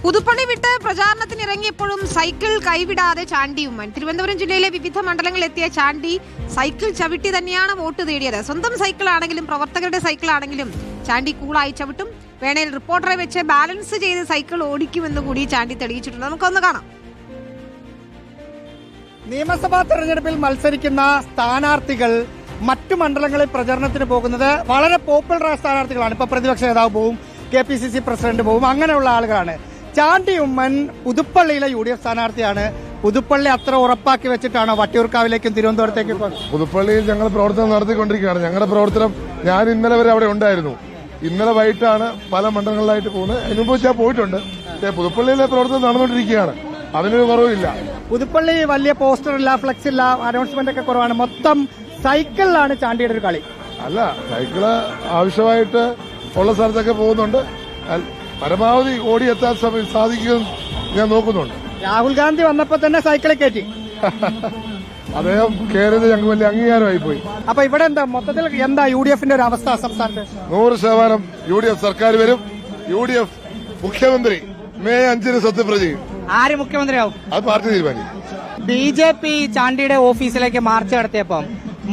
പുതുപ്പള്ളി വിട്ട് പ്രചാരണത്തിനിറങ്ങിയപ്പോഴും സൈക്കിൾ കൈവിടാതെ ചാണ്ടി ഉമ്മൻ. തിരുവനന്തപുരം ജില്ലയിലെ വിവിധ മണ്ഡലങ്ങളിലെത്തിയ ചാണ്ടി സൈക്കിൾ ചവിട്ടി തന്നെയാണ് വോട്ട് തേടിയത്. സ്വന്തം സൈക്കിളാണെങ്കിലും പ്രവർത്തകരുടെ സൈക്കിളാണെങ്കിലും ചാണ്ടി കൂളായി ചവിട്ടും. വേണേൽ റിപ്പോർട്ടറെ വെച്ച് ബാലൻസ് ചെയ്ത് സൈക്കിൾ ഓടിക്കുമെന്ന് കൂടി ചാണ്ടി തെളിയിച്ചിട്ടുണ്ട്. നമുക്കൊന്ന് കാണാം. നിയമസഭാ തെരഞ്ഞെടുപ്പിൽ മത്സരിക്കുന്ന സ്ഥാനാർത്ഥികൾ മറ്റു മണ്ഡലങ്ങളിൽ പ്രചരണത്തിന് പോകുന്നത് വളരെ പോപ്പുലറായ സ്ഥാനാർത്ഥികളാണ്. ഇപ്പൊ പ്രതിപക്ഷ നേതാവ് പോവും, KPCC പ്രസിഡന്റ് പോവും, അങ്ങനെയുള്ള ആളുകളാണ്. ചാണ്ടി ഉമ്മൻ പുതുപ്പള്ളിയിലെ UDF സ്ഥാനാർത്ഥിയാണ്. പുതുപ്പള്ളി അത്ര ഉറപ്പാക്കി വെച്ചിട്ടാണോ വട്ടിയൂർക്കാവിലേക്കും തിരുവനന്തപുരത്തേക്കും? പുതുപ്പള്ളിയിൽ ഞങ്ങൾ പ്രവർത്തനം നടത്തിക്കൊണ്ടിരിക്കുകയാണ്. ഞങ്ങളുടെ പ്രവർത്തനം ഞാൻ ഇന്നലെ വരെ അവിടെ ഉണ്ടായിരുന്നു. ഇന്നലെ വൈകിട്ടാണ് പല മണ്ഡലങ്ങളിലായിട്ട് പോകുന്നത്. അതിന് മുമ്പ് ഞാൻ പോയിട്ടുണ്ട്. പുതുപ്പള്ളിയിലെ പ്രവർത്തനം നടന്നുകൊണ്ടിരിക്കുകയാണ്. അതിനൊരു കുറവില്ല. പുതുപ്പള്ളി വലിയ പോസ്റ്റർ ഇല്ല, ഫ്ലെക്സ് ഇല്ല, അനൗൺസ്മെന്റ് ഒക്കെ കുറവാണ്. മൊത്തം സൈക്കിളിലാണ് ചാണ്ടിയുടെ ഒരു കളി. അല്ല, സൈക്കിള് ആവശ്യമായിട്ട് ഉള്ള സ്ഥലത്തൊക്കെ പോകുന്നുണ്ട്. പരമാവധി ഓടിയെത്താൻ സാധിക്കുമെന്ന് ഞാൻ നോക്കുന്നുണ്ട്. രാഹുൽ ഗാന്ധി വന്നപ്പോ തന്നെ സൈക്കിളിൽ കയറ്റി. അദ്ദേഹം കയറിയത് ഞങ്ങൾക്ക് വലിയ അംഗീകാരമായി പോയി. അപ്പൊ ഇവിടെ എന്താ മൊത്തത്തിൽ എന്താ UDFന്റെ ഒരു അവസ്ഥ? സംസ്ഥാനത്ത് 100% UDF സർക്കാർ വരും. UDF മുഖ്യമന്ത്രി മെയ് 5 സത്യപ്രതിജ്ഞ ചെയ്യും. ആര് മുഖ്യമന്ത്രിയാവും? അത് പാർട്ടി തീരുമാനിക്കും. BJP ചാണ്ടിയുടെ ഓഫീസിലേക്ക് മാർച്ച് നടത്തിയപ്പം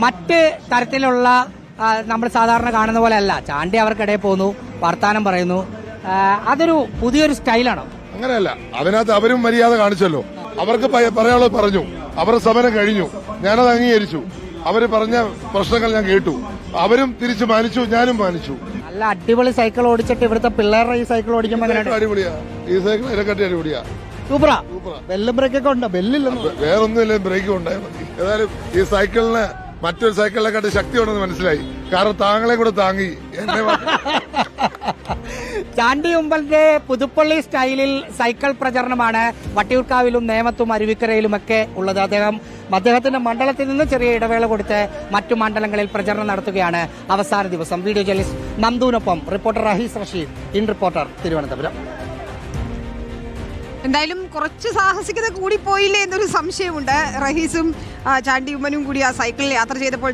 മറ്റ് തരത്തിലുള്ള നമ്മൾ സാധാരണ കാണുന്ന പോലെ അല്ല. ചാണ്ടി അവർക്കിടയിൽ പോകുന്നു, വർത്താനം പറയുന്നു. അതൊരു പുതിയൊരു സ്റ്റൈലാണോ? അങ്ങനെയല്ല. അതിനകത്ത് അവരും മര്യാദ കാണിച്ചല്ലോ. അവർക്ക് പറയാനുള്ളത് പറഞ്ഞു. അവരുടെ സമരം കഴിഞ്ഞു. ഞാനത് അംഗീകരിച്ചു. അവര് പറഞ്ഞ പ്രശ്നങ്ങൾ ഞാൻ കേട്ടു. അവരും തിരിച്ചു മാനിച്ചു, ഞാനും മാനിച്ചു. നല്ല അടിപൊളി സൈക്കിൾ ഓടിച്ചിട്ട് ഇവിടുത്തെ പിള്ളേരുടെ ഈ സൈക്കിൾ ഓടിക്കുമ്പോൾ അടിപൊളിയാ. ഈ സൈക്കിൾ ഇതിനെക്കാട്ടി അടിപൊളിയാ. സൂപ്പറാ. ബെല്ലും ബ്രേക്കൊക്കെ ഉണ്ട്. ബെല്ലില്ലെന്ന് വേറൊന്നുമില്ല, ബ്രേക്കും ഉണ്ടായാൽ മതി. ഏതായാലും ഈ സൈക്കിളിന് മറ്റൊരു സൈക്കിളിനെക്കാട്ടി ശക്തിയുണ്ടെന്ന് മനസ്സിലായി. കാരണം താങ്കളെ കൂടെ താങ്ങി എന്നെ. ചാണ്ടി ഉമ്മന്റെ പുതുപ്പള്ളി സ്റ്റൈലിൽ സൈക്കിൾ പ്രചരണമാണ് വട്ടിയൂർക്കാവിലും നേമത്തും അരുവിക്കരയിലുമൊക്കെ ഉള്ളത്. അദ്ദേഹത്തിന്റെ മണ്ഡലത്തിൽ നിന്ന് ചെറിയ ഇടവേള കൊടുത്ത് മറ്റു മണ്ഡലങ്ങളിൽ പ്രചരണം നടത്തുകയാണ് അവസാന ദിവസം. വീഡിയോ ജേർണലിസ്റ്റ് നന്ദുവിനൊപ്പം reporter Rahees Rasheed, in reporter, Thiruvananthapuram. എന്തായാലും കുറച്ച് സാഹസികത കൂടി പോയില്ലേ എന്നൊരു സംശയമുണ്ട്. റഹീസും ചാണ്ടി ഉമ്മനും കൂടി ആ സൈക്കിളിൽ യാത്ര ചെയ്തപ്പോൾ